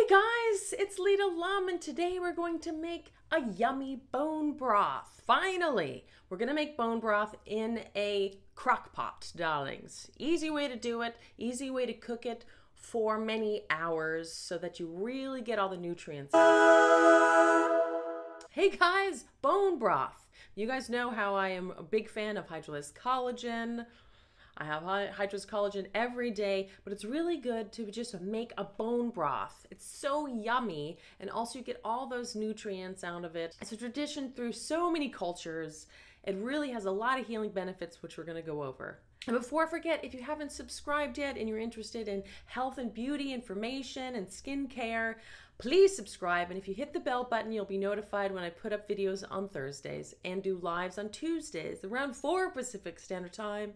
guys, it's Leda Lum, and today we're going to make a yummy bone broth. Finally, we're gonna make bone broth in a crock pot, darlings. Easy way to do it, easy way to cook it for many hours so that you really get all the nutrients. Hey guys, bone broth. You guys know how I am a big fan of hydrolyzed collagen. I have hydrolyzed collagen every day, but it's really good to just make a bone broth. It's so yummy, and also you get all those nutrients out of it. It's a tradition through so many cultures. It really has a lot of healing benefits, which we're gonna go over. And before I forget, if you haven't subscribed yet and you're interested in health and beauty information and skincare, please subscribe. And if you hit the bell button, you'll be notified when I put up videos on Thursdays and do lives on Tuesdays around 4 Pacific Standard Time.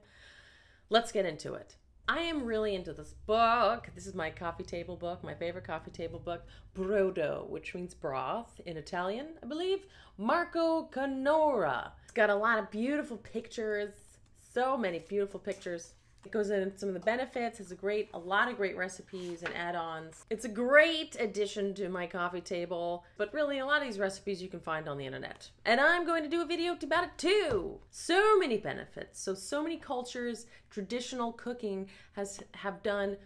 Let's get into it. I am really into this book. This is my coffee table book, my favorite coffee table book, Brodo, which means broth in Italian, I believe. Marco Canora. It's got a lot of beautiful pictures, so many beautiful pictures. It goes into some of the benefits, has a lot of great recipes and add-ons. It's a great addition to my coffee table, but really a lot of these recipes you can find on the internet. And I'm going to do a video about it too. So many benefits. So many cultures, traditional cooking have done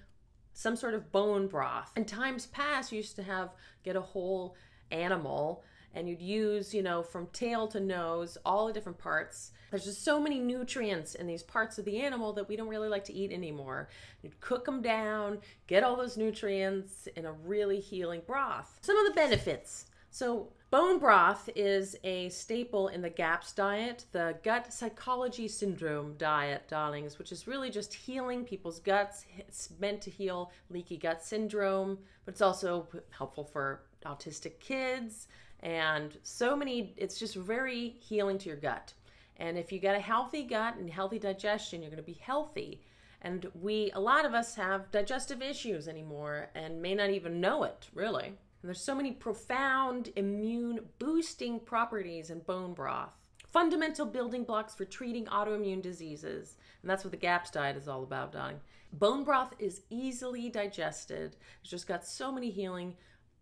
some sort of bone broth. In times past, you used to get a whole animal and you'd use, from tail to nose, all the different parts. There's just so many nutrients in these parts of the animal that we don't really like to eat anymore. You'd cook them down, get all those nutrients in a really healing broth. Some of the benefits. So bone broth is a staple in the GAPS diet, the gut psychology syndrome diet, darlings, which is really just healing people's guts. It's meant to heal leaky gut syndrome, but it's also helpful for autistic kids. And it's just very healing to your gut. And if you got a healthy gut and healthy digestion, you're going to be healthy. And a lot of us have digestive issues anymore and may not even know it, really. And there's so many profound immune boosting properties in bone broth. Fundamental building blocks for treating autoimmune diseases. And that's what the GAPS diet is all about, darling. Bone broth is easily digested. It's just got so many healing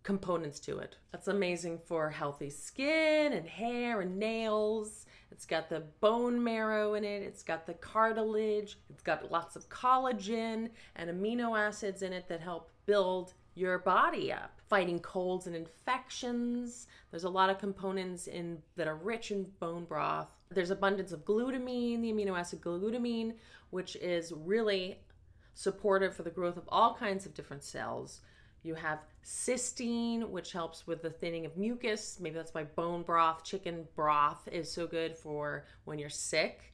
components to it. That's amazing for healthy skin and hair and nails. It's got the bone marrow in it. It's got the cartilage. It's got lots of collagen and amino acids in it that help build your body up. Fighting colds and infections. There's a lot of components that are rich in bone broth. There's abundance of glutamine, the amino acid glutamine, which is really supportive for the growth of all kinds of different cells. You have cysteine, which helps with the thinning of mucus. Maybe that's why bone broth, chicken broth is so good for when you're sick.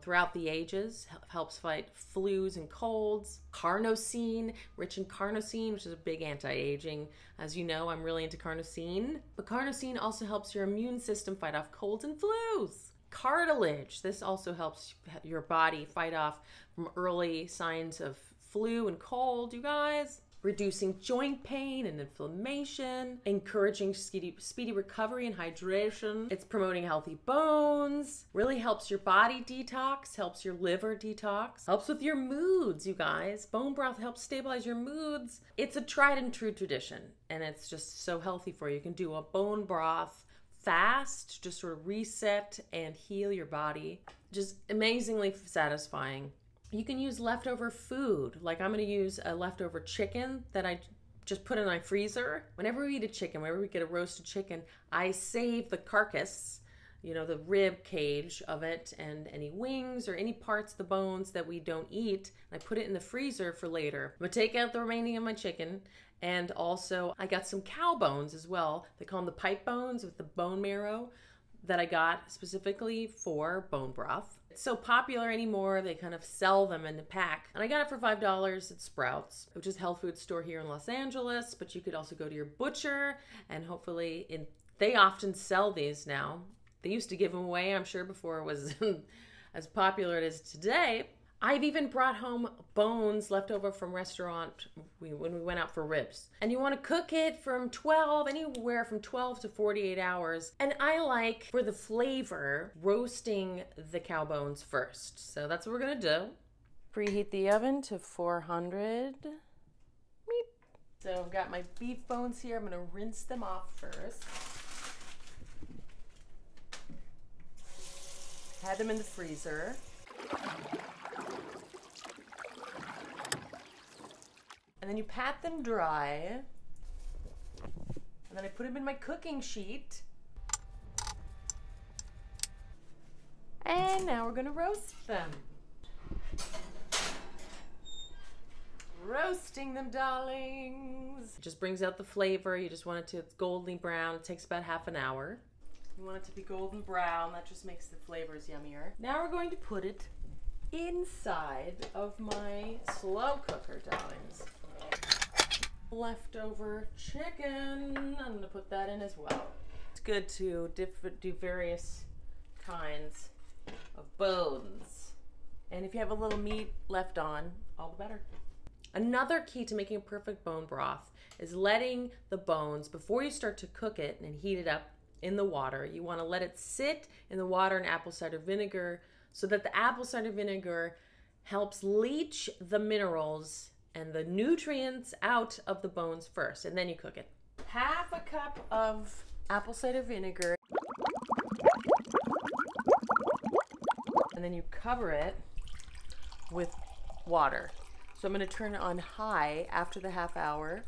Throughout the ages, helps fight flus and colds. Carnosine, rich in carnosine, which is a big anti-aging. As you know, I'm really into carnosine. But carnosine also helps your immune system fight off colds and flus. Cartilage, this also helps your body fight off from early signs of flu and cold, you guys. Reducing joint pain and inflammation, encouraging speedy recovery and hydration. It's promoting healthy bones, really helps your body detox, helps your liver detox, helps with your moods, you guys. Bone broth helps stabilize your moods. It's a tried and true tradition, and it's just so healthy for you. You can do a bone broth fast, just sort of reset and heal your body. Just amazingly satisfying. You can use leftover food. Like I'm gonna use a leftover chicken that I just put in my freezer. Whenever we eat a chicken, whenever we get a roasted chicken, I save the carcass, the rib cage of it and any wings or any parts of the bones that we don't eat. And I put it in the freezer for later. I'm gonna take out the remaining of my chicken. And also I got some cow bones as well. They call them the pipe bones with the bone marrow that I got specifically for bone broth. It's so popular anymore, they kind of sell them in a pack. And I got it for $5 at Sprouts, which is a health food store here in Los Angeles, but you could also go to your butcher and hopefully, they often sell these now. They used to give them away, I'm sure, before it was as popular as it is today. I've even brought home bones left over from restaurant when we went out for ribs. And you want to cook it from anywhere from 12 to 48 hours. And I like, for the flavor, roasting the cow bones first. So that's what we're going to do. Preheat the oven to 400. So I've got my beef bones here. I'm gonna rinse them off first. Had them in the freezer. And then you pat them dry. And then I put them in my cooking sheet. And now we're gonna roast them. Roasting them, darlings. It just brings out the flavor. You just want it to, it's golden brown. It takes about half an hour. You want it to be golden brown. That just makes the flavors yummier. Now we're going to put it inside of my slow cooker, darlings. Leftover chicken. I'm gonna put that in as well. It's good to do various kinds of bones. And if you have a little meat left on, all the better. Another key to making a perfect bone broth is letting the bones, before you start to cook it and heat it up in the water, you want to let it sit in the water and apple cider vinegar so that the apple cider vinegar helps leach the minerals and the nutrients out of the bones first, and then you cook it. Half a cup of apple cider vinegar, and then you cover it with water. So I'm going to turn it on high after the half hour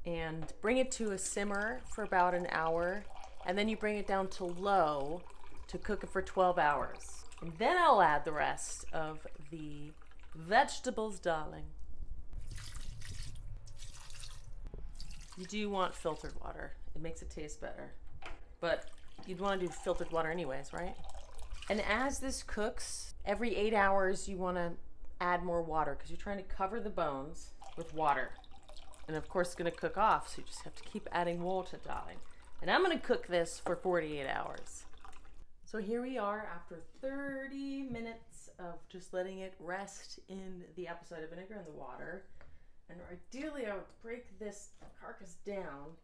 and bring it to a simmer for about an hour, and then you bring it down to low to cook it for 12 hours. And then I'll add the rest of the vegetables, darling. You do want filtered water. It makes it taste better. But you'd want to do filtered water anyways, right? And as this cooks, every 8 hours you want to add more water because you're trying to cover the bones with water. And of course it's going to cook off, so you just have to keep adding water, darling. And I'm going to cook this for 48 hours. So here we are after 30 minutes of just letting it rest in the apple cider vinegar and the water. And ideally I would break this carcass down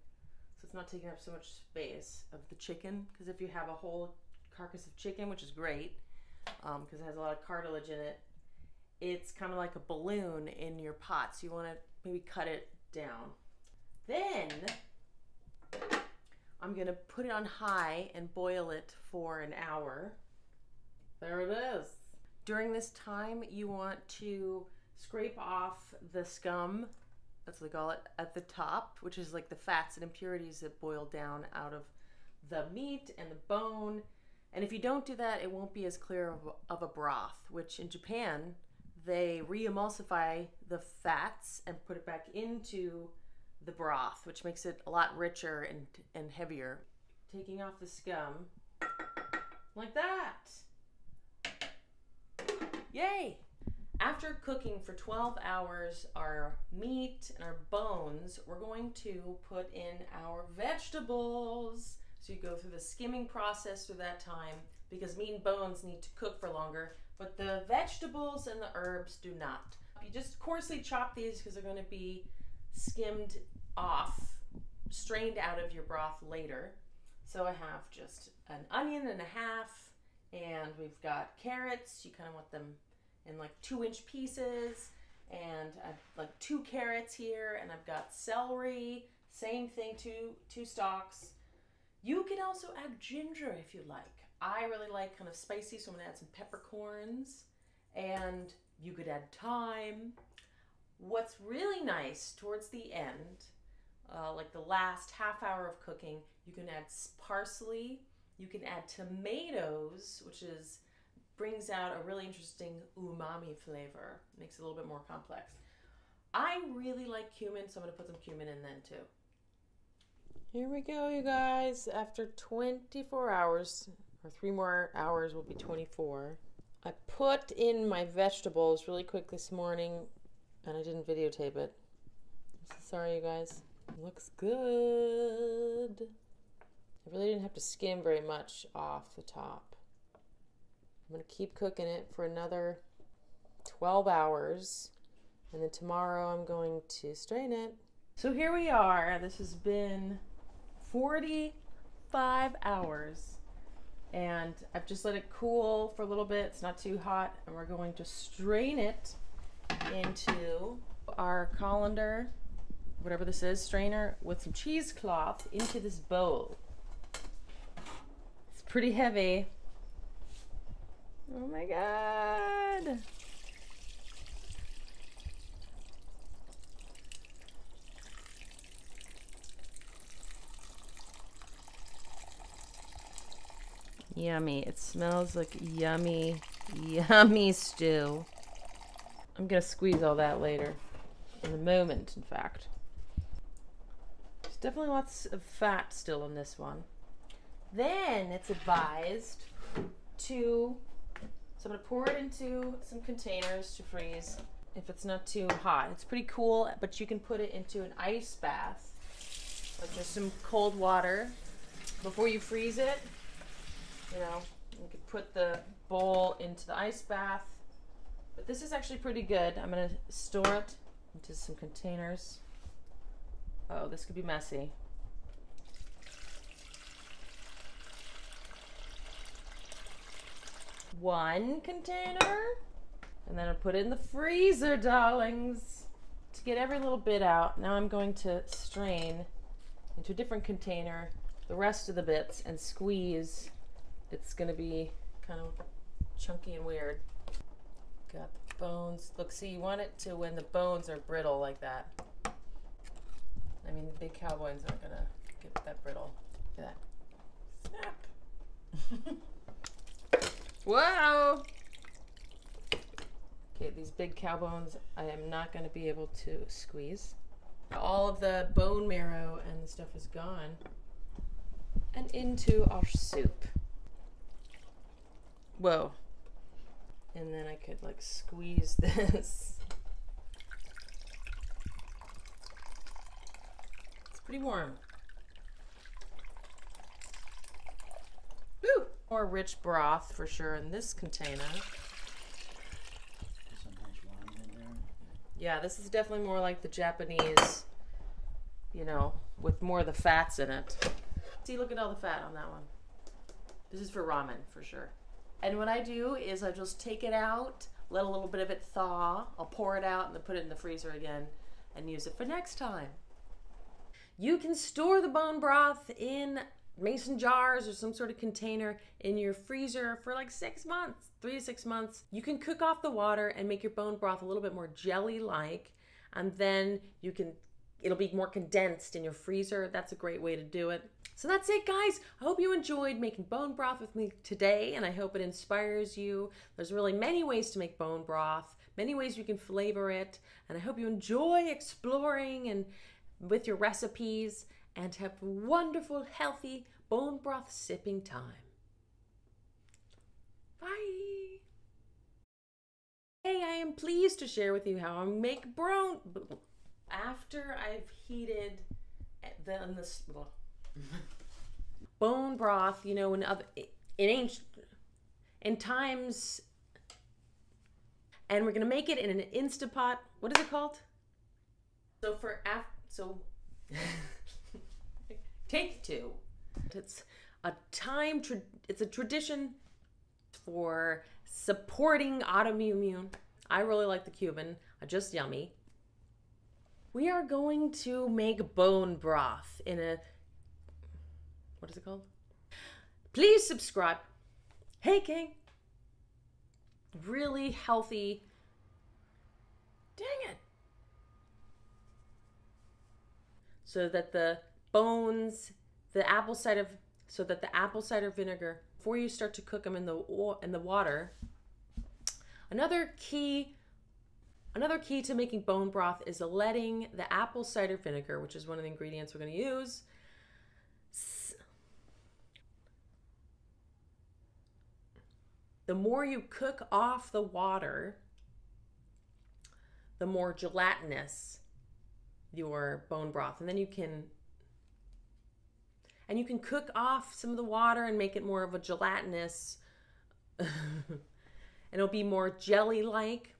so it's not taking up so much space of the chicken, because if you have a whole carcass of chicken, which is great because it has a lot of cartilage in it, it's kind of like a balloon in your pot, so you want to maybe cut it down. Then I'm gonna put it on high and boil it for an hour. There it is. During this time, you want to scrape off the scum, that's what they call it, at the top, which is like the fats and impurities that boil down out of the meat and the bone. And if you don't do that, it won't be as clear of a broth, which in Japan, they re-emulsify the fats and put it back into the broth, which makes it a lot richer and heavier. Taking off the scum, like that. Yay! After cooking for 12 hours our meat and our bones, we're going to put in our vegetables. So you go through the skimming process through that time, because meat and bones need to cook for longer, but the vegetables and the herbs do not. You just coarsely chop these because they're going to be skimmed off, strained out of your broth later. So I have just an onion and a half, and we've got carrots. You kind of want them in like 2-inch pieces, and I've like 2 carrots here, and I've got celery, same thing, two stalks. You can also add ginger if you like. I really like kind of spicy, so I'm gonna add some peppercorns, and you could add thyme. What's really nice towards the end, like the last half hour of cooking, you can add parsley, you can add tomatoes, which brings out a really interesting umami flavor, makes it a little bit more complex. I really like cumin, so I'm gonna put some cumin in then too. Here we go, you guys. After 24 hours, or 3 more hours will be 24. I put in my vegetables really quick this morning, and I didn't videotape it. I'm so sorry, you guys. It looks good. I really didn't have to skim very much off the top. I'm gonna keep cooking it for another 12 hours, and then tomorrow I'm going to strain it. So here we are. This has been 45 hours, and I've just let it cool for a little bit. It's not too hot, and we're going to strain it into our colander whatever this is, strainer, with some cheesecloth into this bowl. It's pretty heavy. Oh my God. Yummy. It smells like yummy, yummy stew. I'm gonna squeeze all that later. In a moment, in fact. There's definitely lots of fat still in this one. Then it's advised to, so I'm gonna pour it into some containers to freeze if it's not too hot. It's pretty cool, but you can put it into an ice bath, like just some cold water before you freeze it. You know, you could put the bowl into the ice bath, but this is actually pretty good. I'm gonna store it into some containers. Oh, this could be messy. One container, and then I'll put it in the freezer, darlings, to get every little bit out. Now I'm going to strain into a different container the rest of the bits and squeeze. It's gonna be kind of chunky and weird. Got the bones. Look, see, you want it to when the bones are brittle like that. I mean, the big cow bones aren't gonna get that brittle. Look at that. Snap. Whoa! Okay, these big cow bones, I am not gonna be able to squeeze. All of the bone marrow and the stuff is gone. And into our soup. Whoa. And then I could like squeeze this. It's pretty warm. Woo! More rich broth for sure in this container. Some nice wine in there. Yeah, this is definitely more like the Japanese, you know, with more of the fats in it. See, look at all the fat on that one. This is for ramen for sure. And what I do is I just take it out, let a little bit of it thaw. I'll pour it out and then put it in the freezer again and use it for next time. You can store the bone broth in mason jars or some sort of container in your freezer for like 6 months, 3 to 6 months. You can cook off the water and make your bone broth a little bit more jelly-like, and then it'll be more condensed in your freezer. That's a great way to do it. So that's it, guys. I hope you enjoyed making bone broth with me today, and I hope it inspires you. There's really many ways to make bone broth, many ways you can flavor it, and I hope you enjoy exploring and with your recipes and have wonderful, healthy bone broth sipping time. Bye. Hey, I am pleased to share with you how I make bone. After I've heated bone broth, you know, in times, and we're gonna make it in an Instapot. What is it called? Take two. It's a tradition for supporting autoimmune. I really like the cumin. Just yummy. We are going to make bone broth in a, what is it called? Please subscribe. Hey, King. Really healthy. Dang it. So that the bones, so that the apple cider vinegar, before you start to cook them in the water. Another key to making bone broth is letting the apple cider vinegar, which is one of the ingredients we're going to use, the more you cook off the water, the more gelatinous your bone broth. And then you can cook off some of the water and make it more of a gelatinous, and it'll be more jelly-like.